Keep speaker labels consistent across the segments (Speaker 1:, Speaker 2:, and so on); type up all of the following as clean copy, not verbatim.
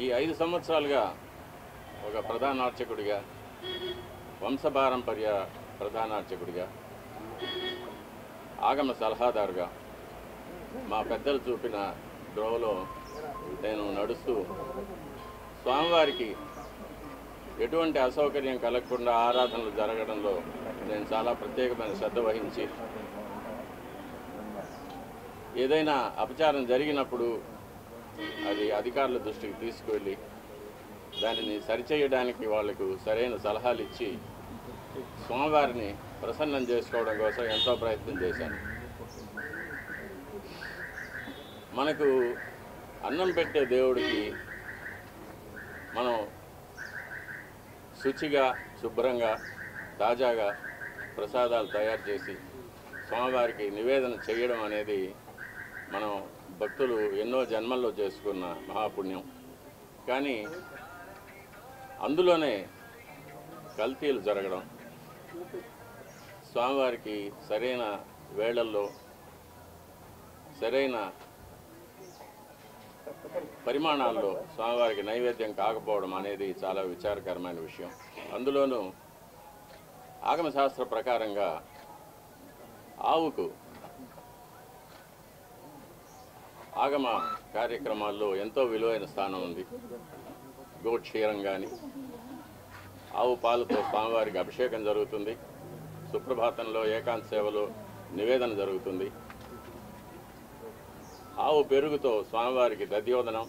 Speaker 1: ఈ 5 సంవత్సరాలుగా ఒక ప్రధాన అర్చకుడిగా, వంశపారంపర్య ప్రధాన అర్చకుడిగా, ఆగమ సలహాదారుగా మా పెద్దలు చూపిన ద్రోవలో నేను నడుస్తూ స్వామివారికి ఎటువంటి అసౌకర్యం కలగకుండా ఆరాధనలు జరగడంలో నేను చాలా ప్రత్యేకమైన శ్రద్ధ వహించి ఏదైనా అపచారం జరిగినప్పుడు అది అధికారుల దృష్టికి తీసుకువెళ్ళి దానిని సరిచేయడానికి వాళ్లకు సరైన సలహాలు ఇచ్చి స్వామివారిని ప్రసన్నం చేసుకోవడం కోసం ఎంతో ప్రయత్నం చేశాను. మనకు అన్నం పెట్టే దేవుడికి మనం శుచిగా, శుభ్రంగా, తాజాగా ప్రసాదాలు తయారు చేసి స్వామివారికి నివేదన చేయడం అనేది మనం భక్తులు ఎన్నో జన్మల్లో చేసుకున్న మహాపుణ్యం. కానీ అందులోనే కల్తీలు జరగడం, స్వామివారికి సరైన వేళల్లో సరైన పరిమాణాల్లో స్వామివారికి నైవేద్యం కాకపోవడం అనేది చాలా విచారకరమైన విషయం. అందులోనూ ఆగమశాస్త్ర ప్రకారంగా ఆవుకు ఆగమ కార్యక్రమాల్లో ఎంతో విలువైన స్థానం ఉంది. గోక్షీరం కానీ, ఆవు పాలతో స్వామివారికి అభిషేకం జరుగుతుంది. సుప్రభాతంలో ఏకాంత సేవలో నివేదన జరుగుతుంది. ఆవు పెరుగుతో స్వామివారికి దధ్యోదనం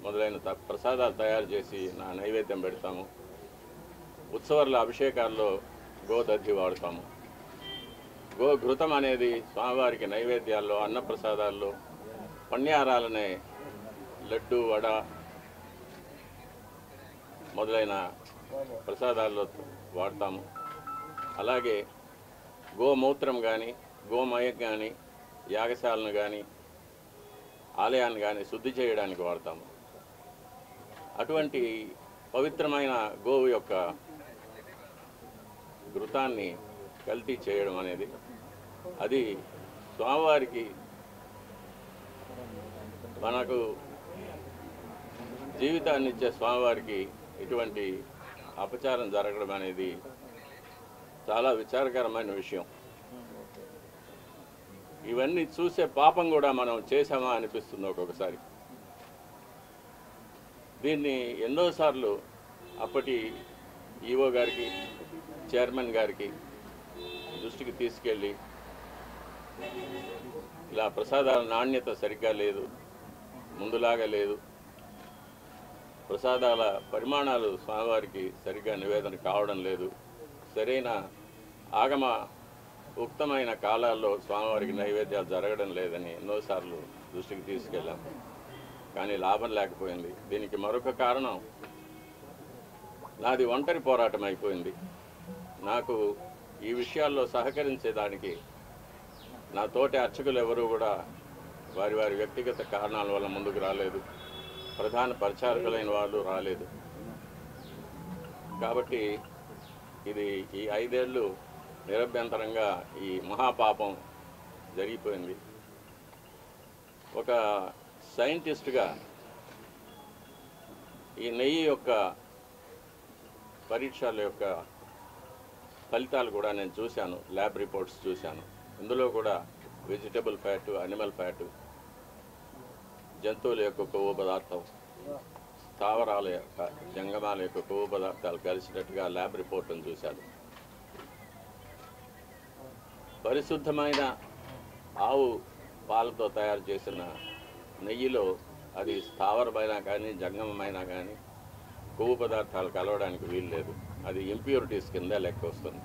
Speaker 1: మొదలైన ప్రసాదాలు తయారు చేసి నైవేద్యం పెడతాము. ఉత్సవాల అభిషేకాల్లో గోదధ్యి వాడుతాము. గోఘృతం అనేది స్వామివారికి నైవేద్యాల్లో, అన్నప్రసాదాల్లో, పణ్యారాలనే లడ్డు, వడ మొదలైన ప్రసాదాల్లో వాడతాము. అలాగే గోమూత్రం కానీ, గోమయం కానీ, యాగశాలను కానీ, ఆలయాన్ని కానీ శుద్ధి చేయడానికి వాడతాము. అటువంటి పవిత్రమైన గోవు యొక్క ఘృతాన్ని కల్తీ చేయడం అనేది అది స్వామివారికి మనకు జీవితాన్ని ఇచ్చే స్వామివారికి ఇటువంటి అపచారం జరగడం అనేది చాలా విచారకరమైన విషయం. ఇవన్నీ చూసే పాపం కూడా మనం చేశామా అనిపిస్తుంది ఒక్కొక్కసారి. దీన్ని ఎన్నోసార్లు అప్పటి ఈఓ గారికి, చైర్మన్ గారికి దృష్టికి తీసుకెళ్ళి ఇలా ప్రసాదాల నాణ్యత సరిగ్గా లేదు, ముందులాగా లేదు, ప్రసాదాల పరిమాణాలు స్వామివారికి సరిగ్గా నివేదన కావడం లేదు, సరైన ఆగమ ఉక్తమైన కాలాల్లో స్వామివారికి నైవేద్యాలు జరగడం లేదని ఎన్నోసార్లు దృష్టికి తీసుకెళ్ళాం. కానీ లాభం లేకపోయింది. దీనికి మరొక కారణం నాది ఒంటరి పోరాటం అయిపోయింది. నాకు ఈ విషయాల్లో సహకరించేదానికి నా తోటి అర్చకులు ఎవరూ కూడా వారి వారి వ్యక్తిగత కారణాల వల్ల ముందుకు రాలేదు. ప్రధాన పరిచారకులైన వాళ్ళు రాలేదు. కాబట్టి ఇది ఈ 5 ఏళ్ళు నిరభ్యంతరంగా ఈ మహాపాపం జరిగిపోయింది. ఒక సైంటిస్ట్గా ఈ నెయ్యి యొక్క పరీక్షల యొక్క ఫలితాలు కూడా నేను చూశాను, ల్యాబ్ రిపోర్ట్స్ చూశాను. ఇందులో కూడా వెజిటబుల్ ఫ్యాటు, అనిమల్ ఫ్యాటు, జంతువుల యొక్క కొవ్వు పదార్థం, స్థావరాల యొక్క, జంగమాల యొక్క కొవ్వు పదార్థాలు కలిసినట్టుగా ల్యాబ్ రిపోర్ట్ను చూశాను. పరిశుద్ధమైన ఆవు పాలతో తయారు చేసిన నెయ్యిలో అది స్థావరమైనా కానీ, జంగమమైనా కానీ కొవ్వు పదార్థాలు కలవడానికి వీలు లేదు. అది ఇంప్యూరిటీస్ కింద లెక్క వస్తుంది.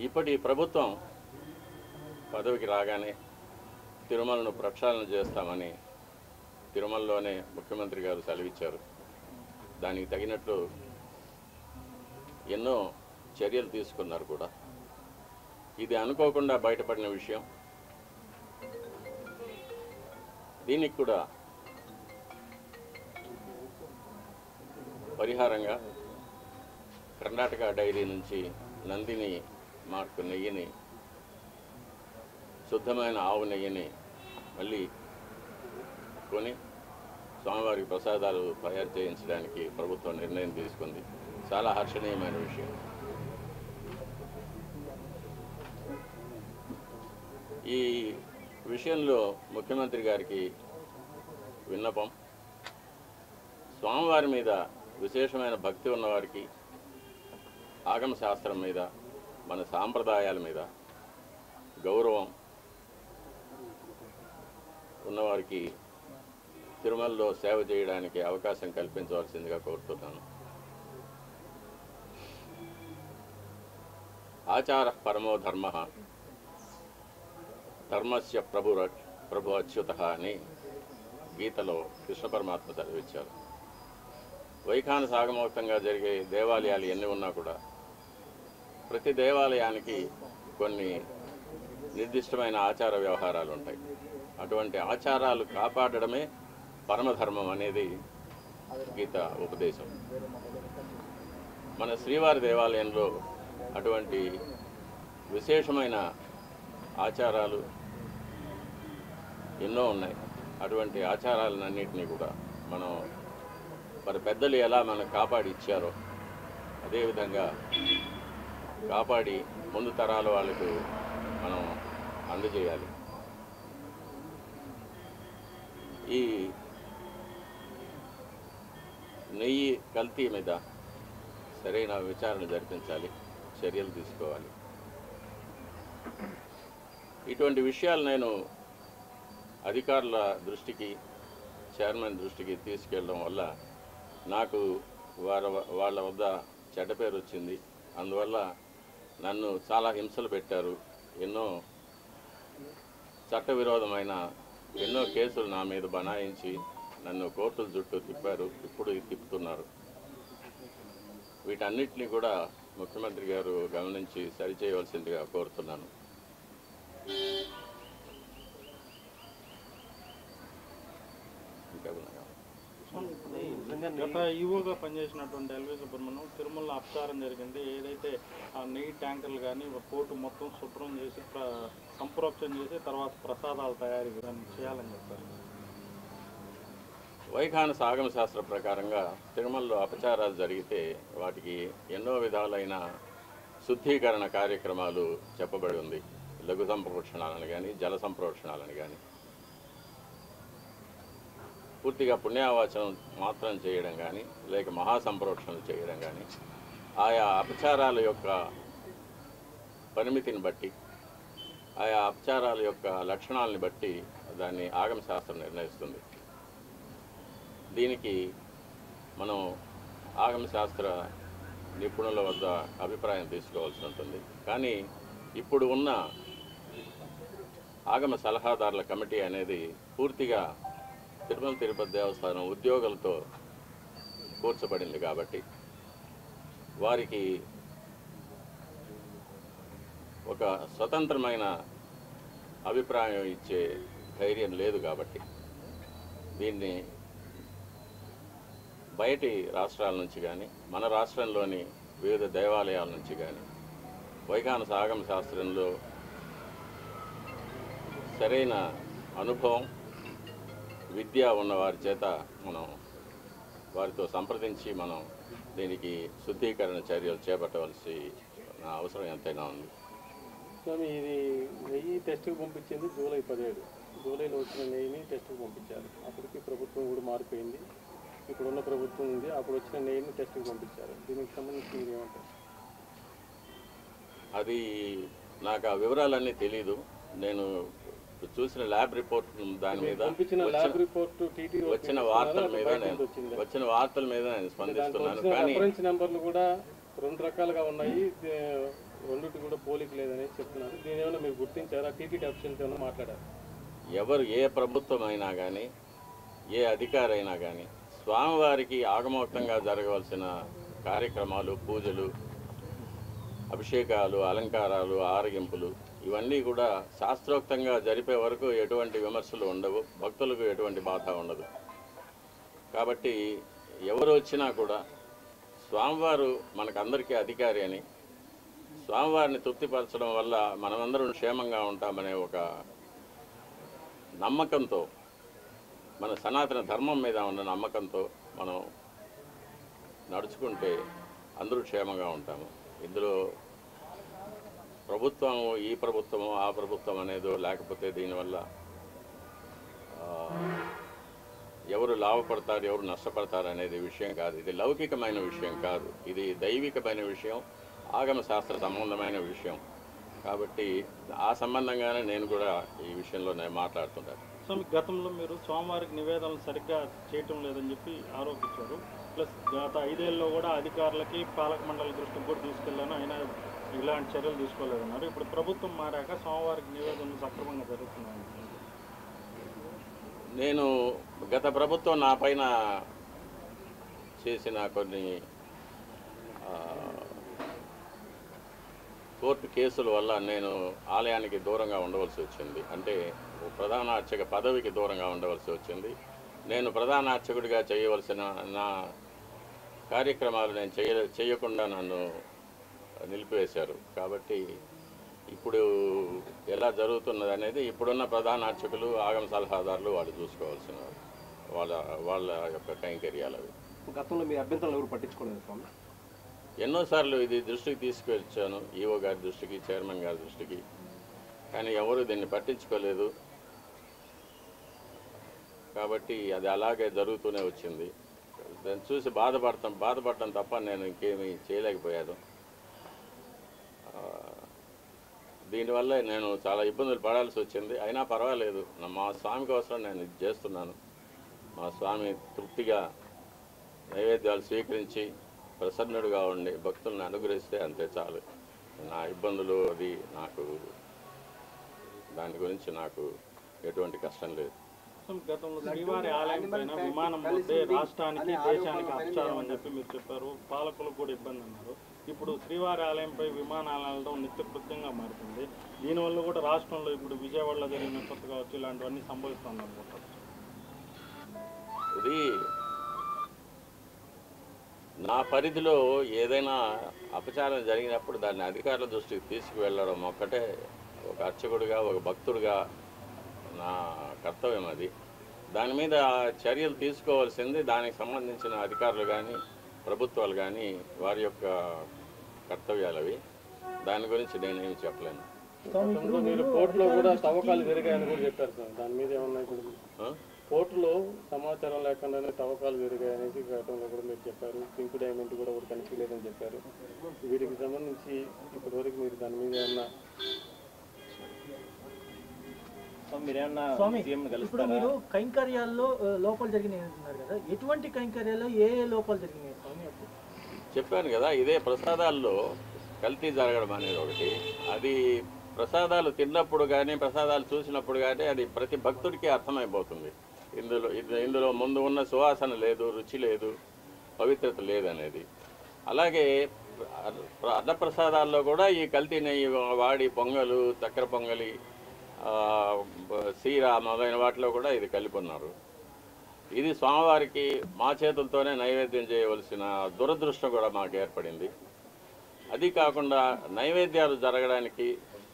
Speaker 1: ఇప్పటి ప్రభుత్వం పదవికి రాగానే తిరుమలను ప్రక్షాళన చేస్తామని తిరుమలలోనే ముఖ్యమంత్రి గారు సెలవిచ్చారు. దానికి తగినట్లు ఎన్నో చర్యలు తీసుకున్నారు కూడా. ఇది అనుకోకుండా బయటపడిన విషయం. దీనికి కూడా పరిహారంగా కర్ణాటక డైరీ నుంచి నందిని మార్కు నెయ్యిని, శుద్ధమైన ఆవు నెయ్యిని మళ్ళీ కొని స్వామివారికి ప్రసాదాలు తయారు చేయించడానికి ప్రభుత్వం నిర్ణయం తీసుకుంది. చాలా హర్షణీయమైన విషయం. ఈ విషయంలో ముఖ్యమంత్రి గారికి విన్నపం, స్వామివారి మీద విశేషమైన భక్తి ఉన్నవారికి, ఆగమ శాస్త్రం మీద, మన సాంప్రదాయాల మీద గౌరవం ఉన్నవారికి తిరుమలలో సేవ చేయడానికి అవకాశం కల్పించవలసిందిగా కోరుతున్నాను. ఆచార పరమో ధర్మ ధర్మస్య ప్రభు అచ్యుత అని గీతలో కృష్ణ పరమాత్మ చదివించారు. వైఖాన సాగమోక్తంగా జరిగే దేవాలయాలు ఎన్ని ఉన్నా కూడా ప్రతి దేవాలయానికి కొన్ని నిర్దిష్టమైన ఆచార వ్యవహారాలు ఉంటాయి. అటువంటి ఆచారాలు కాపాడడమే పరమధర్మం అనేది గీత ఉపదేశం. మన శ్రీవారి దేవాలయంలో అటువంటి విశేషమైన ఆచారాలు ఎన్నో ఉన్నాయి. అటువంటి ఆచారాలన్నింటినీ కూడా మనం మరి పెద్దలు ఎలా మనకు కాపాడి ఇచ్చారో అదేవిధంగా కాపాడి ముందు తరాల వాళ్ళకు మనం అందజేయాలి. ఈ నెయ్యి కల్తీ మీద సరైన విచారణ జరిపించాలి, చర్యలు తీసుకోవాలి. ఇటువంటి విషయాలు నేను అధికారుల దృష్టికి, చైర్మన్ దృష్టికి తీసుకెళ్ళడం వల్ల నాకు వాళ్ళ వద్ద చెడ్డ పేరు వచ్చింది. అందువల్ల నన్ను చాలా హింసలు పెట్టారు. ఎన్నో చట్టవిరోధమైన ఎన్నో కేసులు నా మీద బనాయించి నన్ను కోర్టుల చుట్టూ తిప్పారు, ఇప్పుడు తిప్పుతున్నారు. వీటన్నిటిని కూడా ముఖ్యమంత్రి గారు గమనించి సరిచేయవలసిందిగా కోరుతున్నాను.
Speaker 2: గత ఈవోగా పనిచేసినటువంటి ఎల్వి సుబ్రహ్మణ్యం తిరుమల అపచారం జరిగింది. ఏదైతే ఆ నెయ్యి ట్యాంకర్లు కానీ పోర్టు మొత్తం శుభ్రం చేసి సంప్రోక్షణ చేసి తర్వాత ప్రసాదాలు తయారీ చేయాలని చెప్పారు.
Speaker 1: వైఖాన సాగమ శాస్త్ర ప్రకారంగా తిరుమలలో అపచారాలు జరిగితే వాటికి ఎన్నో విధాలైన శుద్ధీకరణ కార్యక్రమాలు చెప్పబడి ఉంది. లఘు సంప్రోక్షణాలను కానీ, జల సంప్రోక్షణాలను కానీ, పూర్తిగా పుణ్యావాచనం మాత్రం చేయడం కానీ, లేక మహాసంప్రోక్షణలు చేయడం కానీ, ఆయా అపచారాల యొక్క పరిమితిని బట్టి, ఆయా అపచారాల యొక్క లక్షణాలని బట్టి దాన్ని ఆగమ శాస్త్రం నిర్ణయిస్తుంది. దీనికి మనం ఆగమ శాస్త్ర నిపుణుల వద్ద అభిప్రాయం తీసుకోవాల్సి ఉంటుంది. కానీ ఇప్పుడు ఉన్న ఆగమ సలహాదారుల కమిటీ అనేది పూర్తిగా తిరుమల తిరుపతి దేవస్థానం ఉద్యోగులతో కూర్చబడింది కాబట్టి వారికి ఒక స్వతంత్రమైన అభిప్రాయం ఇచ్చే ధైర్యం లేదు. కాబట్టి దీన్ని బయటి రాష్ట్రాల నుంచి కానీ, మన రాష్ట్రంలోని వివిధ దేవాలయాల నుంచి కానీ వైఖాన సాగమ శాస్త్రంలో సరైన అనుభవం, విద్య ఉన్న వారి చేత మనం వారితో సంప్రదించి మనం దీనికి శుద్ధీకరణ చర్యలు చేపట్టవలసిన అవసరం ఎంతైనా ఉంది.
Speaker 3: స్వామి, ఇది నెయ్యి టెస్ట్కి పంపించింది జూలై 17. జూలైలో వచ్చిన నెయ్యిని టెస్ట్కి పంపించారు. అప్పటికి ప్రభుత్వం కూడా మారిపోయింది. ఇప్పుడున్న ప్రభుత్వం ఉంది. అప్పుడు వచ్చిన నెయ్యిని టెస్ట్కి పంపించారు. దీనికి సంబంధించి మీరు ఏమంటారు?
Speaker 1: అది నాకు ఆ వివరాలన్నీ తెలీదు. నేను చూసిన ల్యాబ్ రిపోర్ట్ దాని మీద వచ్చిన వార్తల మీద నేను స్పందిస్తున్నాను. కానీ
Speaker 3: రిఫరెన్స్ నెంబర్లు కూడా 2 రకాలుగా ఉన్నాయి. రెండింటి కూడా పోలిక లేదని చెప్తున్నారు. దీని ఏమైనా మీరు గుర్తించారా? టీటీడీ అఫీషియల్తో ఏమైనా మాట్లాడారు?
Speaker 1: ఎవరు ఏ ప్రభుత్వం అయినా కానీ, ఏ అధికారి అయినా కానీ స్వామివారికి ఆగమోక్తంగా జరగవలసిన కార్యక్రమాలు, పూజలు, అభిషేకాలు, అలంకారాలు, ఆరగింపులు ఇవన్నీ కూడా శాస్త్రోక్తంగా జరిపే వరకు ఎటువంటి విమర్శలు ఉండవు, భక్తులకు ఎటువంటి బాధ ఉండదు. కాబట్టి ఎవరు వచ్చినా కూడా స్వామివారు మనకందరికీ అధికారి అని, స్వామివారిని తృప్తిపరచడం వల్ల మనమందరం క్షేమంగా ఉంటామనే ఒక నమ్మకంతో మన సనాతన ధర్మం మీద ఉన్న నమ్మకంతో మనం నడుచుకుంటే అందరూ క్షేమంగా ఉంటాము. ఇందులో ప్రభుత్వం ఈ ప్రభుత్వము ఆ ప్రభుత్వం అనేదో లేకపోతే దీనివల్ల ఎవరు లాభపడతారు ఎవరు నష్టపడతారు అనేది విషయం కాదు. ఇది లౌకికమైన విషయం కాదు, ఇది దైవికమైన విషయం, ఆగమ శాస్త్ర సంబంధమైన విషయం. కాబట్టి ఆ సంబంధంగానే నేను కూడా ఈ విషయంలో నేను మాట్లాడుతున్నాను.
Speaker 2: స్వామి, గతంలో మీరు స్వామివారికి నివేదనలు సరిగ్గా చేయటం లేదని చెప్పి ఆరోపించారు. ప్లస్ గత 5 ఏళ్ళలో కూడా అధికారులకి పాలక మండలి దృష్టికి కూడా తీసుకెళ్ళాను, అయినా ఇలాంటి చర్యలు తీసుకోలేదన్నారు. ఇప్పుడు ప్రభుత్వం మారాక స్వామివారికి నివేదనలు సక్రమంగా జరుగుతున్నాయి.
Speaker 1: నేను గత ప్రభుత్వం నా పైన చేసిన కొన్ని కోర్టు కేసుల వల్ల నేను ఆలయానికి దూరంగా ఉండవలసి వచ్చింది. అంటే ప్రధాన అర్చక పదవికి దూరంగా ఉండవలసి వచ్చింది. నేను ప్రధాన అర్చకుడిగా చేయవలసిన నా కార్యక్రమాలు నేను చేయకుండా నన్ను నిలిపివేశారు. కాబట్టి ఇప్పుడు ఎలా జరుగుతున్నది అనేది ఇప్పుడున్న ప్రధాన అర్చకులు ఆగమ సలహాదారులు వాళ్ళు చూసుకోవాల్సిన వాళ్ళ యొక్క కైంకర్యాలు అవి.
Speaker 4: గతంలో మీ అభ్యంతరాలు ఎవరు పట్టించుకోలేదు స్వామి?
Speaker 1: ఎన్నోసార్లు ఇది దృష్టికి తీసుకువచ్చాను, ఈఓ గారి దృష్టికి, చైర్మన్ గారి దృష్టికి, కానీ ఎవరు దీన్ని పట్టించుకోలేదు. కాబట్టి అది అలాగే జరుగుతూనే వచ్చింది. దాన్ని చూసి బాధపడటం తప్ప నేను ఇంకేమీ చేయలేకపోయాను. దీనివల్ల నేను చాలా ఇబ్బందులు పడాల్సి వచ్చింది. అయినా పర్వాలేదు, మా స్వామి కోసం నేను ఇది చేస్తున్నాను. మా స్వామి తృప్తిగా నైవేద్యాలు స్వీకరించి ప్రసన్నుడిగా ఉండి భక్తులను అనుగ్రహిస్తే అంతే చాలు. నా ఇబ్బందులు అది నాకు దాని గురించి నాకు ఎటువంటి కష్టం లేదు.
Speaker 2: గతంలో శ్రీవారి ఆలయం పైన విమానం పోతే రాష్ట్రానికి దేశానికి అపచారం అని చెప్పి మీరు చెప్పారు, పాలకులకు కూడా ఇబ్బంది అన్నారు. ఇప్పుడు శ్రీవారి ఆలయంపై విమానాలు నిత్యకృత్యంగా మారుతుంది. దీనివల్ల కూడా రాష్ట్రంలో ఇప్పుడు విజయవాడలో జరిగిన కొత్త కావచ్చు ఇలాంటివన్నీ సంభవిస్తుంది అనుకుంటారు.
Speaker 1: ఇది నా పరిధిలో ఏదైనా అపచారం జరిగినప్పుడు దాన్ని అధికారుల దృష్టికి తీసుకువెళ్ళడం ఒక్కటే ఒక అర్చకుడిగా ఒక భక్తుడిగా నా కర్తవ్యం. అది దాని మీద చర్యలు తీసుకోవాల్సింది దానికి సంబంధించిన అధికారులు కానీ ప్రభుత్వాలు కానీ వారి యొక్క కర్తవ్యాలు అవి. దాని గురించి నేనేమి చెప్పలేను.
Speaker 3: మీరు కోర్టులో కూడా తవ్వకాలు జరిగాయని కూడా చెప్పారు సార్, దాని మీద ఏమన్నా? ఇప్పుడు కోర్టులో సమాచారం లేకుండానే తవ్వకాలు జరిగాయనేసి గతంలో కూడా మీరు చెప్పారు. పింక్ డైమండ్ కూడా ఒకటి కనిపించలేదని చెప్పారు. వీటికి సంబంధించి ఇప్పటివరకు మీరు దాని మీద ఏమన్నా
Speaker 5: ఇప్పుడు మీరు కైంకర్యాల్లో లోపాలు జరిగినాయి అంటున్నారు కదా, ఎటువంటి కైంకర్యాల్లో ఏ లోపాలు జరిగినాయి స్వామి?
Speaker 1: చెప్పాను కదా, ఇదే ప్రసాదాల్లో కల్తీ జరగడం అనేది ఒకటి. అది ప్రసాదాలు తిన్నప్పుడు కానీ ప్రసాదాలు చూసినప్పుడు కానీ అది ప్రతి భక్తుడికి అర్థమైపోతుంది. ఇందులో ముందు ఉన్న సువాసన లేదు, రుచి లేదు, పవిత్రత లేదనేది. అలాగే అన్నప్రసాదాల్లో కూడా ఈ కల్తీ నెయ్యి వాడి పొంగలు, చక్కెర పొంగలి, సీర మొదలైన వాటిలో కూడా ఇది కలిపి ఉన్నారు. ఇది స్వామివారికి మా చేతులతోనే నైవేద్యం చేయవలసిన దురదృష్టం కూడా మాకు ఏర్పడింది. అది కాకుండా నైవేద్యాలు జరగడానికి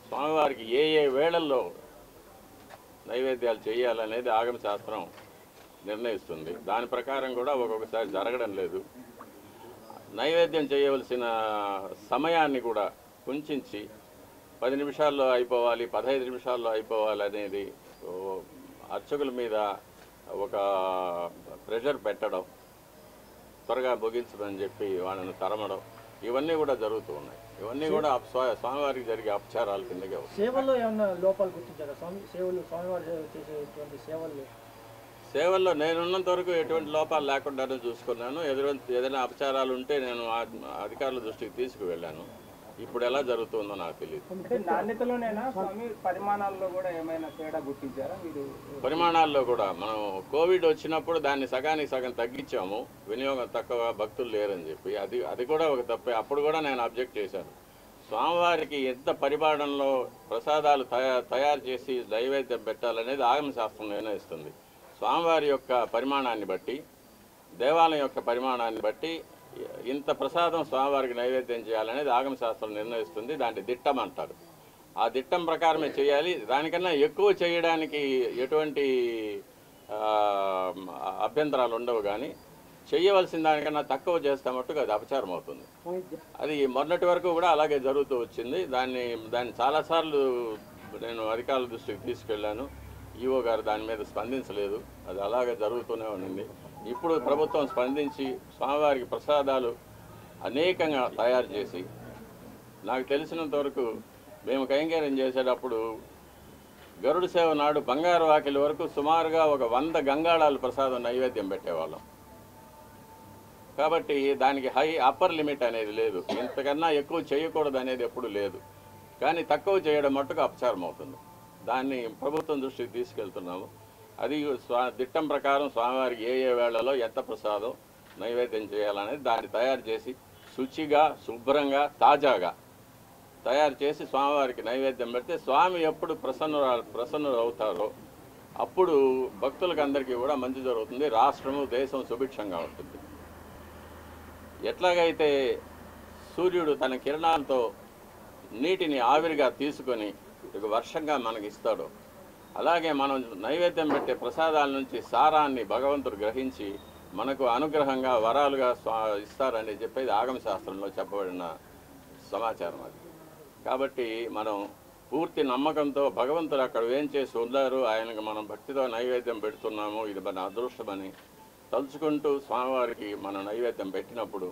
Speaker 1: స్వామివారికి ఏ ఏ వేళల్లో నైవేద్యాలు చేయాలనేది ఆగమ శాస్త్రం నిర్ణయిస్తుంది. దాని ప్రకారం కూడా ఒక్కొక్కసారి జరగడం లేదు. నైవేద్యం చేయవలసిన సమయాన్ని కూడా కుంచించి 10 నిమిషాల్లో అయిపోవాలి, 15 నిమిషాల్లో అయిపోవాలి అనేది అర్చకుల మీద ఒక ప్రెషర్ పెట్టడం, త్వరగా ముగించమని చెప్పి వాళ్ళని తరమడం, ఇవన్నీ కూడా జరుగుతూ ఉన్నాయి. ఇవన్నీ కూడా స్వామివారికి జరిగే అపచారాల కిందకే వస్తాయి.
Speaker 5: సేవల్లో ఏమన్నా లోపాలు గుర్తించారా స్వామి? స్వామివారు చేసేటువంటి
Speaker 1: సేవల్లో నేనున్నంత వరకు ఎటువంటి లోపాలు లేకుండానే చూసుకున్నాను. ఏదైనా అపచారాలు ఉంటే నేను అధికారుల దృష్టికి తీసుకువెళ్ళాను. ఇప్పుడు ఎలా జరుగుతుందో నాకు తెలియదు.
Speaker 4: నాణ్యతలోనేనా స్వామి, పరిమాణాల్లో కూడా ఏమైనా తేడా గుర్తించారా మీరు?
Speaker 1: పరిమాణాల్లో కూడా మనం కోవిడ్ వచ్చినప్పుడు దాన్ని సగానికి సగం తగ్గించాము, వినియోగం తక్కువ, భక్తులు లేరని చెప్పి. అది కూడా ఒక తప్పే. అప్పుడు కూడా నేను అబ్జెక్ట్ చేశాను. స్వామివారికి ఎంత పరిమాణంలో ప్రసాదాలు తయారు చేసి నైవేద్యం పెట్టాలనేది ఆగమ శాస్త్రం నిర్ణయిస్తుంది. స్వామివారి యొక్క పరిమాణాన్ని బట్టి, దేవాలయం యొక్క పరిమాణాన్ని బట్టి ఇంత ప్రసాదం స్వామివారికి నైవేద్యం చేయాలనేది ఆగమ శాస్త్రం నిర్ణయిస్తుంది. దాన్ని దిట్టం అంటారు. ఆ దిట్టం ప్రకారమే చేయాలి. దానికన్నా ఎక్కువ చేయడానికి ఎటువంటి అభ్యంతరాలు ఉండవు, కానీ చేయవలసిన దానికన్నా తక్కువ చేస్తే మట్టుకు అది అపచారం అవుతుంది. అది మొన్నటి వరకు కూడా అలాగే జరుగుతూ వచ్చింది. దాన్ని చాలాసార్లు నేను అధికారుల దృష్టికి తీసుకెళ్ళాను. ఈఓ గారు దాని మీద స్పందించలేదు. అది అలాగే జరుగుతూనే ఉండింది. ఇప్పుడు ప్రభుత్వం స్పందించి స్వామివారికి ప్రసాదాలు అనేకంగా తయారు చేసి, నాకు తెలిసినంత వరకు మేము కైంకర్యం చేసేటప్పుడు గరుడ సేవ నాడు బంగారు వాకిలి వరకు సుమారుగా ఒక 100 గంగాళాలు ప్రసాదం నైవేద్యం పెట్టేవాళ్ళం. కాబట్టి దానికి అప్పర్ లిమిట్ అనేది లేదు. ఇంతకన్నా ఎక్కువ చేయకూడదు అనేది ఎప్పుడు లేదు. కానీ తక్కువ చేయడం మట్టుకు అపచారం అవుతుంది. దాన్ని ప్రభుత్వం దృష్టికి తీసుకెళ్తున్నాము. అది దిట్టం ప్రకారం స్వామివారికి ఏ వేళలో ఎంత ప్రసాదం నైవేద్యం చేయాలనేది దాన్ని తయారు చేసి శుచిగా, శుభ్రంగా, తాజాగా తయారు చేసి స్వామివారికి నైవేద్యం పెడితే స్వామి ఎప్పుడు ప్రసన్నులు అవుతారో అప్పుడు భక్తులకు అందరికీ కూడా మంచి జరుగుతుంది. రాష్ట్రము, దేశం సుభిక్షంగా ఉంటుంది. ఎట్లాగైతే సూర్యుడు తన కిరణాలతో నీటిని ఆవిరిగా తీసుకొని ఒక వర్షంగా మనకి ఇస్తాడో, అలాగే మనం నైవేద్యం పెట్టే ప్రసాదాల నుంచి సారాన్ని భగవంతుడు గ్రహించి మనకు అనుగ్రహంగా వరాలుగా ఇస్తారని చెప్పేది ఆగమ శాస్త్రంలో చెప్పబడిన సమాచారం అది. కాబట్టి మనం పూర్తి నమ్మకంతో భగవంతుడు అక్కడ ఏం చేసి ఉన్నారు, ఆయనకు మనం భక్తితో నైవేద్యం పెడుతున్నాము, ఇది మన అదృష్టమని తలుచుకుంటూ స్వామివారికి మనం నైవేద్యం పెట్టినప్పుడు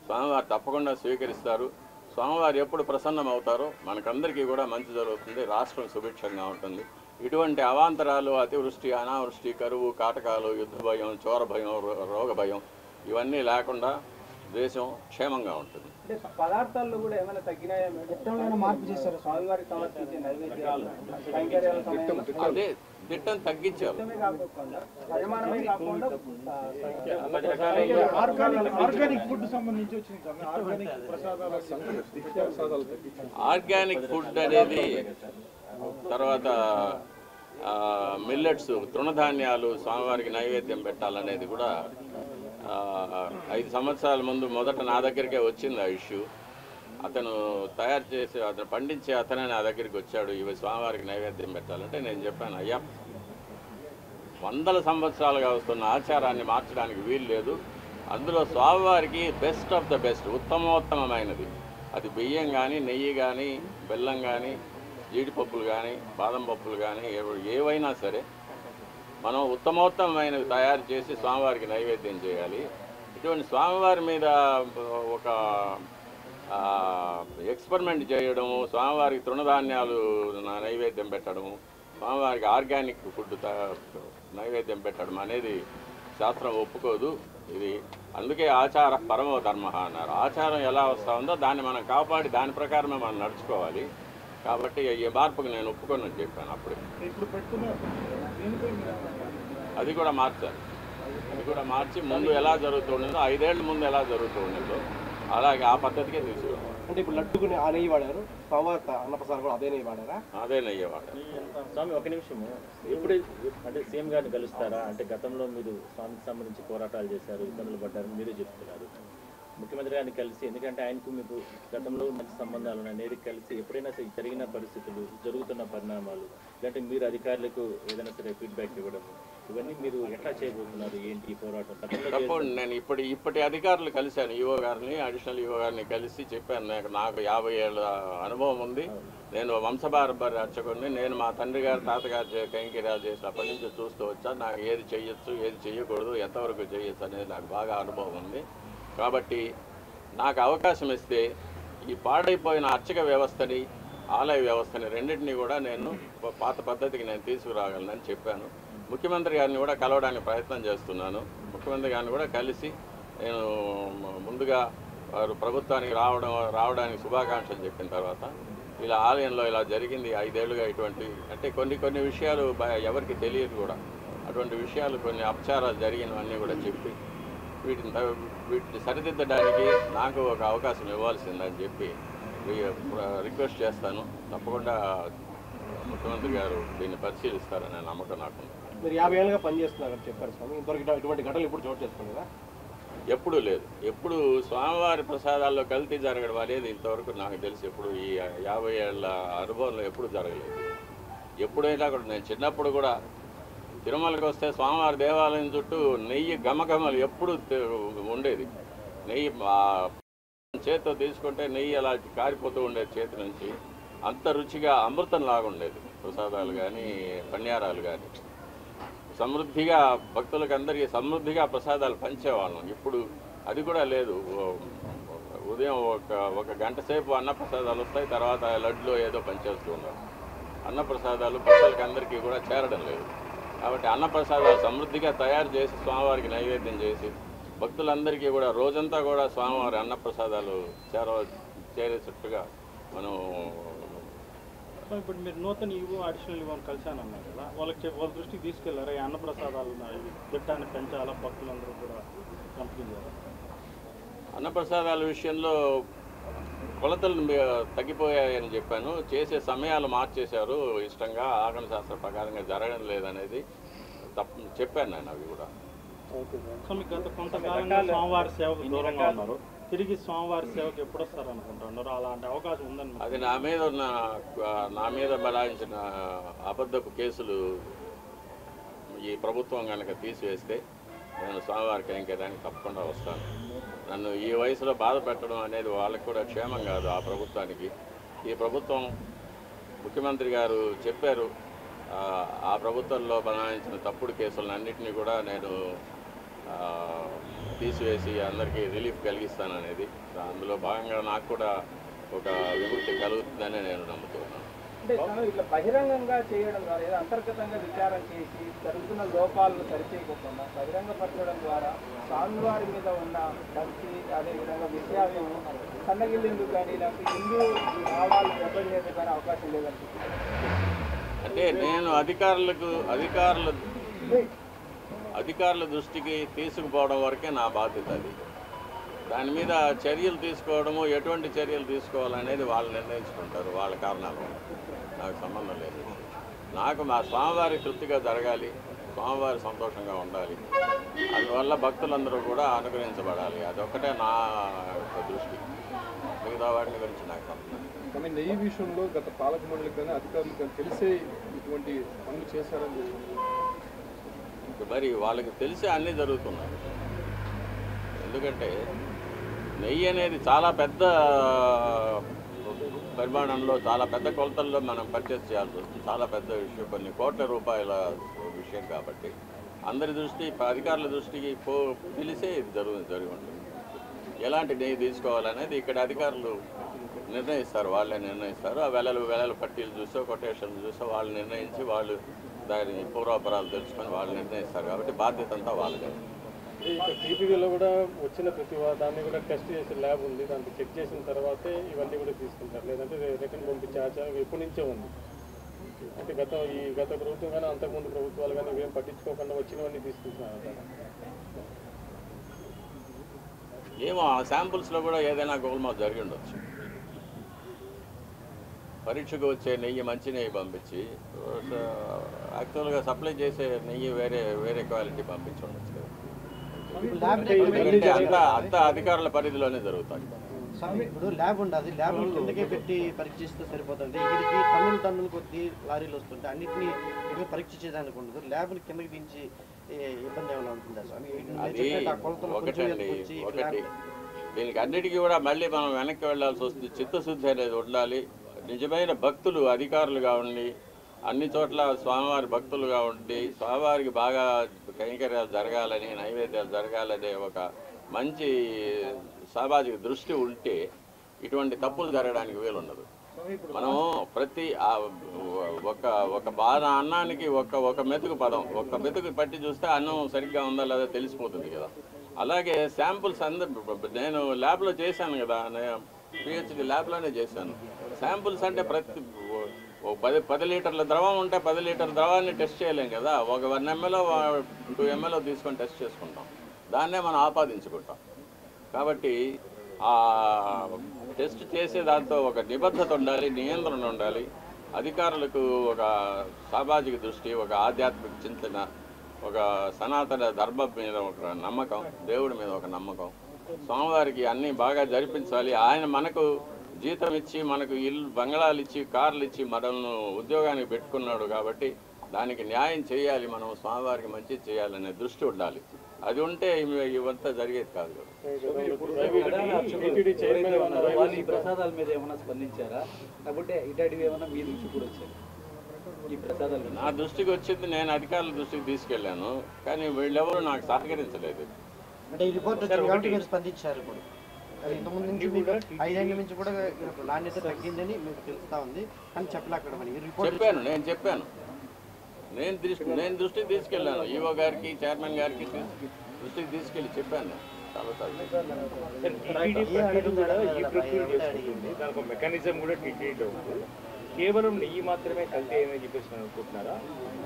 Speaker 1: స్వామివారు తప్పకుండా స్వీకరిస్తారు. స్వామివారు ఎప్పుడు ప్రసన్నం అవుతారో మనకందరికీ కూడా మంచి జరుగుతుంది. రాష్ట్రం సుభిక్షంగా ఉంటుంది. ఇటువంటి అవాంతరాలు, అతివృష్టి, అనావృష్టి, కరువు, కాటకాలు, యుద్ధ భయం, చోర భయం, రోగ భయం ఇవన్నీ లేకుండా దేశం క్షేమంగా ఉంటుంది.
Speaker 4: అంటే పదార్థాల్లో కూడా ఏమైనా తగ్గినాయా? మార్పు చేశారు స్వామివారికి సమర్పించే నైవేద్యాలు కైంకర్యాల సమయంలో?
Speaker 1: అదే దిట్టం తగ్గించారు.
Speaker 4: పరిమాణమే కాకుండా
Speaker 2: ఆర్గానిక్ ఫుడ్ సంబంధించి వచ్చింది సార్. ఆర్గానిక్ ప్రసాదాలు,
Speaker 1: ఆర్గానిక్ ఫుడ్ అనేది, తర్వాత మిల్లెట్స్, తృణధాన్యాలు స్వామివారికి నైవేద్యం పెట్టాలనేది కూడా 5 సంవత్సరాల ముందు మొదట నా దగ్గరికే వచ్చింది ఆ ఇష్యూ. అతను తయారు చేసి అతను పండించే అతనే నా దగ్గరికి వచ్చాడు, ఇవి స్వామివారికి నైవేద్యం పెట్టాలంటే నేను చెప్పాను, అయ్యా 100 సంవత్సరాలుగా వస్తున్న ఆచారాన్ని మార్చడానికి వీలు లేదు. అందులో స్వామివారికి బెస్ట్ ఆఫ్ ద బెస్ట్, ఉత్తమోత్తమైనది అది బియ్యం కానీ, నెయ్యి కానీ, బెల్లం కానీ, జీడిపప్పులు కానీ, బాదం పప్పులు కానీ ఏవైనా సరే మనం ఉత్తమోత్తమైనవి తయారు చేసి స్వామివారికి నైవేద్యం చేయాలి. ఇటువంటి స్వామివారి మీద ఒక ఎక్స్పెరిమెంట్ చేయడము, స్వామివారికి తృణధాన్యాలు నైవేద్యం పెట్టడము, స్వామివారికి ఆర్గానిక్ ఫుడ్ నైవేద్యం పెట్టడం అనేది శాస్త్రం ఒప్పుకోదు. ఇది అందుకే ఆచార పరమో ధర్మ అన్నారు. ఆచారం ఎలా వస్తూ ఉందో దాన్ని మనం కాపాడి దాని ప్రకారమే మనం నడుచుకోవాలి. కాబట్టి ఈ మార్పుకు నేను ఒప్పుకొని చెప్పాను అప్పుడే. అది కూడా మార్చాలి. అది కూడా మార్చి ముందు ఎలా జరుగుతూ ఉండేదో, 5 ఏళ్ల ముందు ఎలా జరుగుతూ ఉండేదో అలాగే ఆ పద్ధతికే తీసుకురావాలి.
Speaker 6: అంటే ఇప్పుడు లడ్డుకుని ఆ నెయ్యి వాడారు, స్వామివారి అన్నప్రసాదం కూడా అదే నెయ్యి వాడారా?
Speaker 1: అదే నెయ్యి వాడారు.
Speaker 7: స్వామి ఒక నిమిషము, ఎప్పుడు అంటే సీఎం గారిని కలుస్తారా? అంటే గతంలో మీరు స్వామికి సంబంధించి పోరాటాలు చేశారు, ఇబ్బందులు పడ్డారని మీరే చెప్తున్నారు. ముఖ్యమంత్రి గారిని కలిసి, ఎందుకంటే ఆయనకు మీకు గతంలో మంచి సంబంధాలు ఉన్నాయి, నేరుగా కలిసి ఎప్పుడైనా సరే జరిగిన పరిస్థితులు, జరుగుతున్న పరిణామాలు, లేదంటే మీరు అధికారులకు ఏదైనా సరే ఫీడ్బ్యాక్ ఇవ్వడం, ఇవన్నీ మీరు ఎట్లా చేయబోతున్నారు? ఏంటి ఈ పోరాటం?
Speaker 1: తప్పకుండా నేను ఇప్పటి అధికారులు కలిశాను, ఈఓ గారిని, అడిషనల్ ఈఓ గారిని కలిసి చెప్పాను, నాకు 50 ఏళ్ళ అనుభవం ఉంది, నేను వంశపారంపర్య అర్చకుడిని, నేను మా తండ్రి గారు, తాతగారు కైంకర్యాలు చేసినప్పటి నుంచి చూస్తూ వచ్చాను. నాకు ఏది చేయొచ్చు, ఏది చేయకూడదు, ఎంతవరకు చేయొచ్చు అనేది నాకు బాగా అనుభవం ఉంది. కాబట్టి నాకు అవకాశం ఇస్తే ఈ పాడైపోయిన అర్చక వ్యవస్థని, ఆలయ వ్యవస్థని రెండింటినీ కూడా నేను పాత పద్ధతికి నేను తీసుకురాగలనని చెప్పాను. ముఖ్యమంత్రి గారిని కూడా కలవడానికి ప్రయత్నం చేస్తున్నాను. ముఖ్యమంత్రి గారిని కూడా కలిసి నేను ముందుగా వారు ప్రభుత్వానికి రావడానికి శుభాకాంక్షలు చెప్పిన తర్వాత, ఇలా ఆలయంలో ఇలా జరిగింది 5 ఏళ్ళుగా ఇటువంటి, అంటే కొన్ని విషయాలు ఎవరికి తెలియదు కూడా, అటువంటి విషయాలు కొన్ని అపచారాలు జరిగినవన్నీ కూడా చెప్పి వీటిని సరిదిద్దడానికి నాకు ఒక అవకాశం ఇవ్వాల్సిందని చెప్పి రిక్వెస్ట్ చేస్తాను. తప్పకుండా ముఖ్యమంత్రి గారు దీన్ని పరిశీలిస్తారనే నమ్మకం నాకు.
Speaker 6: మీరు 50 ఏళ్ళుగా పనిచేస్తున్నారని చెప్పారు స్వామి, ఇంతవరకు ఇటువంటి ఘటనలు ఇప్పుడు చోటు చేసుకున్నారా?
Speaker 1: ఎప్పుడూ లేదు. ఎప్పుడు స్వామివారి ప్రసాదాల్లో కల్తీ జరగడం అనేది ఇంతవరకు నాకు తెలిసి ఎప్పుడు ఈ 50 ఏళ్ళ అనుభవంలో ఎప్పుడు జరగలేదు. ఎప్పుడైనా కూడా నేను చిన్నప్పుడు కూడా తిరుమలకి వస్తే స్వామివారి దేవాలయం చుట్టూ నెయ్యి గమగమలు ఎప్పుడు ఉండేది. నెయ్యి చేతితో తీసుకుంటే నెయ్యి అలా కారిపోతూ ఉండేది చేతి నుంచి. అంత రుచిగా అమృతం లాగా ఉండేది ప్రసాదాలు కానీ పణ్యారాలు కానీ. సమృద్ధిగా భక్తులకు అందరికీ సమృద్ధిగా ప్రసాదాలు పంచేవాళ్ళం. ఇప్పుడు అది కూడా లేదు. ఉదయం ఒక గంట సేపు అన్నప్రసాదాలు వస్తాయి, తర్వాత లడ్లో ఏదో పంచేస్తూ ఉన్నారు. అన్నప్రసాదాలు భక్తులకి అందరికీ కూడా చేరడం లేదు. కాబట్టి అన్నప్రసాదాలు సమృద్ధిగా తయారు చేసి స్వామివారికి నైవేద్యం చేసి భక్తులందరికీ కూడా రోజంతా కూడా స్వామివారి అన్నప్రసాదాలు చేరేటట్టుగా మనం.
Speaker 2: ఇప్పుడు మీరు నూతన ఇవ్వు అడిషనల్ ఇవ్వని కలిశానన్నారు కదా, వాళ్ళ దృష్టికి తీసుకెళ్లారా? ఈ అన్నప్రసాదాలు దిట్టాన్ని పెంచాలా, భక్తులందరూ కూడా పంపించారా?
Speaker 1: అన్నప్రసాదాల విషయంలో కొలతలు తగ్గిపోయాయని చెప్పాను. చేసే సమయాలు మార్చేశారు ఇష్టంగా, ఆగమ శాస్త్ర ప్రకారంగా జరగడం లేదనేది చెప్పాను నేను. అవి కూడా
Speaker 2: సో మీకు గత కొంతకాలంగా స్వామివారి సేవకు దూరంగా ఉన్నారు, తిరిగి స్వామివారి సేవకు ఎప్పుడు వస్తారు అనుకుంటున్నారు? అలాంటి అవకాశం ఉందని?
Speaker 1: అది నా మీద బలాయించిన అబద్ధపు కేసులు ఈ ప్రభుత్వం కనుక తీసివేస్తే నేను స్వామివారి కైంకర్యానికి తప్పకుండా వస్తాను. నన్ను ఈ వయసులో బాధ పెట్టడం అనేది వాళ్ళకి కూడా క్షేమం కాదు ఆ ప్రభుత్వానికి. ఈ ప్రభుత్వం ముఖ్యమంత్రి గారు చెప్పారు, ఆ ప్రభుత్వంలో బనాయించిన తప్పుడు కేసులన్నింటినీ కూడా నేను తీసివేసి అందరికీ రిలీఫ్ కలిగిస్తాననేది. అందులో భాగంగా నాకు కూడా ఒక విముక్తి కలుగుతుందని నేను నమ్ముతున్నాను.
Speaker 4: అంటే ఇట్లా బహిరంగంగా చేయడం ద్వారా ఏదో అంతర్గతంగా విచారం చేసి జరుగుతున్న లోపాలను సరిచేయకుండా బహిరంగపరచడం ద్వారా స్వామివారి మీద ఉన్న భక్తి, అదేవిధంగా విషయాలు సన్నగిల్లేందుకు కానీ లేకపోతే హిందూ భావాలు దెబ్బతీసేందుకు కానీ అవకాశం లేదనిపిస్తుంది.
Speaker 1: అంటే నేను అధికారుల దృష్టికి తీసుకుపోవడం వరకే నా బాధ్యత. అది దాని మీద చర్యలు తీసుకోవడము, ఎటువంటి చర్యలు తీసుకోవాలనేది వాళ్ళు నిర్ణయించుకుంటారు. వాళ్ళ కారణాలు నాకు సంబంధం లేదు. నాకు మా స్వామివారి తృప్తిగా జరగాలి, స్వామివారి సంతోషంగా ఉండాలి, అందువల్ల భక్తులందరూ కూడా అనుగ్రహించబడాలి. అదొక్కటే నా దృష్టి. మిగతా వాటిని గురించి నాకు సంబంధం.
Speaker 8: కానీ నెయ్యి విషయంలో గత పాలక మండలికి కానీ అధికారులకు కానీ తెలిసే ఇటువంటి పనులు చేశారని
Speaker 1: మరి వాళ్ళకి తెలిసే అన్నీ జరుగుతున్నాయి. ఎందుకంటే నెయ్యి అనేది చాలా పెద్ద పరిమాణంలో, చాలా పెద్ద కొలతల్లో మనం పర్చేస్ చేయాల్సి వస్తుంది. చాలా పెద్ద విషయం, కొన్ని కోట్ల రూపాయల విషయం కాబట్టి అందరి దృష్టి, అధికారుల దృష్టికి తెలిసే ఇది జరిగి ఉంటుంది. ఎలాంటి నెయ్యి తీసుకోవాలనేది ఇక్కడ అధికారులు నిర్ణయిస్తారు, వాళ్ళే నిర్ణయిస్తారు. ఆ వెలలు పట్టీలు చూసో కొటేషన్లు చూసో వాళ్ళు నిర్ణయించి వాళ్ళు దాని పూర్వాపరాలు తెలుసుకొని వాళ్ళు నిర్ణయిస్తారు. కాబట్టి బాధ్యత అంతా వాళ్ళదే.
Speaker 3: ఇక్కడ టీపీవీలో కూడా వచ్చిన ప్రతి దాన్ని కూడా టెస్ట్ చేసే ల్యాబ్ ఉంది, దాంట్లో చెక్ చేసిన తర్వాతే ఇవన్నీ కూడా తీసుకుంటారు. లేదంటే రిటర్న్ పంపించే ఆచారం ఎప్పటి నుంచో ఉంది. అంటే గత ప్రభుత్వం కానీ అంతకుముందు ప్రభుత్వాలు కానీ ఇవేం పట్టించుకోకుండా వచ్చినవన్నీ తీసుకుంటున్నారు.
Speaker 1: ఏమో ఆ శాంపుల్స్లో కూడా ఏదైనా గోల్మాల్ జరిగి ఉండొచ్చు. పరీక్షకు వచ్చే నెయ్యి మంచి నెయ్యి పంపించి యాక్చువల్గా సప్లై చేసే నెయ్యి వేరే క్వాలిటీ పంపించి ఉండొచ్చు కదా. అంత అధికారుల పరిధిలోనే జరుగుతాయి.
Speaker 9: ఇప్పుడు ల్యాబ్ ఉండదు, ల్యాబ్ కిందకే పెట్టి పరీక్షిస్తే సరిపోతుంది. ఇక్కడికి టన్నులు కొద్ది లారీలు వస్తుంటే అన్నింటినీ ఇక్కడ పరీక్ష చేయడానికి ఉండదు. ల్యాబ్ని కిందకి దించి ఇబ్బంది ఏమైనా ఉంటుందా స్వామి?
Speaker 1: ఒకటి దీనికి అన్నిటికీ కూడా మళ్ళీ మనం వెనక్కి వెళ్లాల్సి వస్తుంది. చిత్తశుద్ధి అనేది ఉండాలి. నిజమైన భక్తులు అధికారులుగా ఉండి అన్ని చోట్ల స్వామివారి భక్తులుగా ఉండి స్వామివారికి బాగా కైంకర్యాలు జరగాలని, నైవేద్యాలు జరగాలనే ఒక మంచి సామాజిక దృష్టి ఉంటే ఇటువంటి తప్పులు జరగడానికి వీలుండదు. మనం ప్రతి ఒక బాధ అన్నానికి ఒక మెతుకు పదం, ఒక మెతుకు పట్టి చూస్తే అన్నం సరిగ్గా ఉందా లేదా తెలిసిపోతుంది కదా. అలాగే శాంపుల్స్ నేను ల్యాబ్లో చేశాను కదా, పిహెచ్డి ల్యాబ్లోనే చేశాను. శాంపుల్స్ అంటే ప్రతి 10 లీటర్ల ద్రవం ఉంటే 10 లీటర్ల ద్రవాన్ని టెస్ట్ చేయలేం కదా. ఒక 1 ml 2 ml తీసుకొని టెస్ట్ చేసుకుంటాం, దాన్నే మనం ఆపాదించుకుంటాం. కాబట్టి ఆ టెస్ట్ చేసే దాంతో ఒక నిబద్ధత ఉండాలి, నియంత్రణ ఉండాలి. అధికారులకు ఒక సామాజిక దృష్టి, ఒక ఆధ్యాత్మిక చింతన, ఒక సనాతన ధర్మం మీద ఒక నమ్మకం, దేవుడి మీద ఒక నమ్మకం, స్వామివారికి అన్నీ బాగా జరిపించాలి. ఆయన మనకు జీతం ఇచ్చి, మనకు ఇల్లు బంగళాలు ఇచ్చి, కార్లు ఇచ్చి మనల్ని ఉద్యోగానికి పెట్టుకున్నాడు. కాబట్టి దానికి న్యాయం చేయాలి, మనం స్వామివారికి మంచి చేయాలనే దృష్టి ఉండాలి. అది ఉంటే ఇవంతా జరిగేది కాదు కదా.
Speaker 10: వాళ్ళు ఈ ప్రసాదాల మీద ఏమైనా స్పందించారా, లేకపోతే ఇటాటివి ఏమైనా మీ దృష్టి కూడా వచ్చారు? ఈ ప్రసాదాలు
Speaker 1: నా దృష్టికి వచ్చింది, నేను అధికారుల దృష్టికి తీసుకెళ్ళాను, కానీ వీళ్ళెవరూ నాకు సహకరించలేదు.
Speaker 9: అంటే ఈ రిపోర్ట్ వచ్చింది కాబట్టి మీరు స్పందించారు. ఇప్పుడు అది ఇంతకుముందు నుంచి మీకు 5 ఏళ్ళ నుంచి కూడా నాణ్యత తగ్గిందని మీకు తెలుస్తా ఉంది, కానీ చెప్పలేకపోవడం. ఈ రిపోర్ట్
Speaker 1: చెప్పాను, నేను దృష్టికి తీసుకెళ్ళాను, ఈఓ గారికి చైర్మన్ గారికి దృష్టికి తీసుకెళ్ళి చెప్పాను
Speaker 7: దానికి మెకానిజం కూడా టీటీడీ అవుతుంది. కేవలం నెయ్యి మాత్రమే కల్తీ ఏమని చెప్పేసి అనుకుంటున్నారా?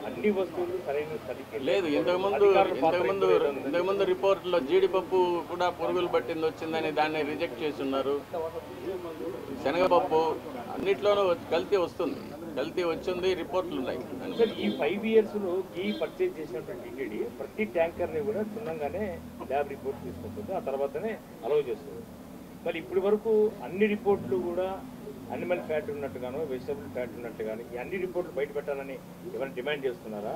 Speaker 7: అన్ని వస్తువులు సరైన తనిఖీ
Speaker 1: లేదు. ఇంతకుముందు రిపోర్ట్లో జీడిపప్పు కూడా పురుగులు పట్టింది వచ్చిందని దాన్ని రిజెక్ట్ చేసి ఉన్నారు. శనగపప్పు అన్నిట్లోనూ కల్తీ వస్తుంది, కల్తీ వచ్చింది, రిపోర్ట్లు ఉన్నాయి.
Speaker 7: ఈ 5 yearsలో ఘీ పర్చేజ్ చేసినటువంటి టీటీడీ ప్రతి ట్యాంకర్ని కూడా క్షుణ్ణంగానే ల్యాబ్ రిపోర్ట్ తీసుకుంటుంది, ఆ తర్వాతనే అలౌ చేస్తుంది. మరి ఇప్పటి వరకు అన్ని రిపోర్ట్లు కూడా అనిమల్ ఫ్యాట్ ఉన్నట్టుగానో వెజిటబుల్ ఫ్యాట్ ఉన్నట్టుగాను ఈ అన్ని రిపోర్ట్లు బయట పెట్టాలని ఎవరైనా డిమాండ్ చేస్తున్నారా?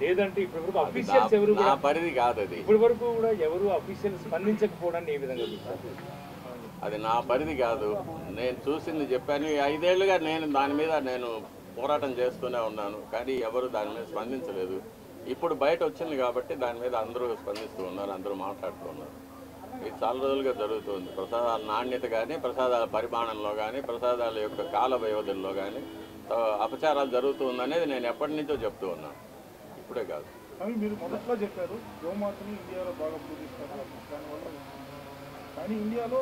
Speaker 7: లేదంటే ఇప్పటి వరకు అఫీషియల్స్ ఎవరు
Speaker 1: పరిధి కాదు అది.
Speaker 7: ఇప్పటి వరకు కూడా ఎవరు అఫీషియల్స్ స్పందించకపోవడాన్ని ఏ విధంగా చూస్తారు?
Speaker 1: అది నా పరిధి కాదు. నేను చూసింది చెప్పాను. 5 ఏళ్ళుగా దాని మీద నేను పోరాటం చేస్తూనే ఉన్నాను, కానీ ఎవరు దాని మీద స్పందించలేదు. ఇప్పుడు బయట వచ్చింది కాబట్టి దాని మీద అందరూ స్పందిస్తూ ఉన్నారు, అందరూ మాట్లాడుతూ ఉన్నారు. ఇది చాలా రోజులుగా జరుగుతుంది. ప్రసాదాల నాణ్యత కానీ, ప్రసాదాల పరిమాణంలో కానీ, ప్రసాదాల యొక్క కాల వ్యవధుల్లో కానీ అపచారాలు జరుగుతుందనేది నేను ఎప్పటి నుంచో చెప్తూ ఉన్నాను, ఇప్పుడే కాదు.
Speaker 8: కానీ మీరు మొదట్లో చెప్పారు గోమాతని ఇండియాలో బాగా పూజిస్తారు, దానివల్ల కానీ ఇండియాలో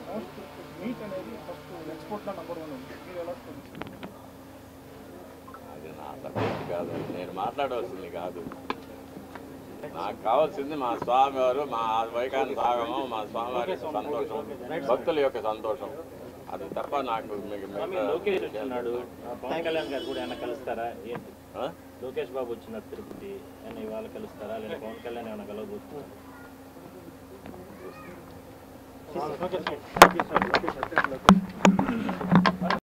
Speaker 8: మోస్ట్ మీట్ అనేది ఫస్ట్ ఎక్స్పోర్ట్లో నెంబర్ 1 ఉంది. మీరు ఎలా స్పందిస్తారు?
Speaker 1: అది నా సబ్జెక్ట్ కాదు, నేను మాట్లాడవలసింది కాదు. నాకు కావాల్సింది మా స్వామివారు, మా వైకాంత ఆగమం, మా స్వామివారి సంతోషం, భక్తుల యొక్క సంతోషం. అది తప్ప నాకు
Speaker 7: లోకేష్ వచ్చినాడు, పవన్ కళ్యాణ్ గారు కూడా ఏమైనా కలుస్తారా ఏంటి? లోకేష్ బాబు వచ్చినారు తిరుపతి, ఏమైనా ఇవాళ కలుస్తారా, లేదా పవన్ కళ్యాణ్ ఏమైనా కలవబోతున్నారు?